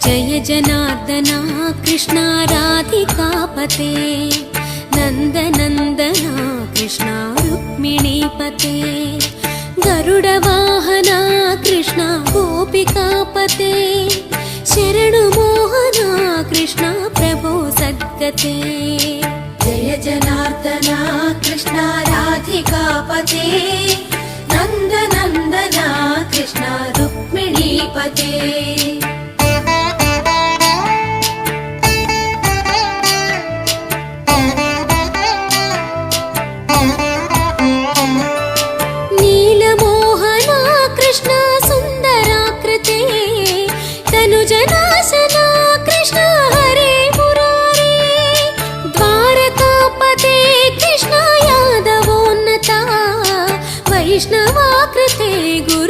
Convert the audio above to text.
जय जनार्दना कृष्णा राधिकापते नन्दनन्दना कृष्णा रुक्मिणीपते गरुडवाहना कृष्णा गोपिकापते शरणुमोहना कृष्णा प्रभो सद्गते जय जनार्दना कृष्णा राधिकापते नन्दनन्दना कृष्णा रुक्मिणीपते नीलमोहना कृष्णा सुन्दराकृते तनुजनाशना कृष्णा हरे मुरारे द्वारकापते कृष्णा यादवोन्नता वैष्णवाकृते गुरु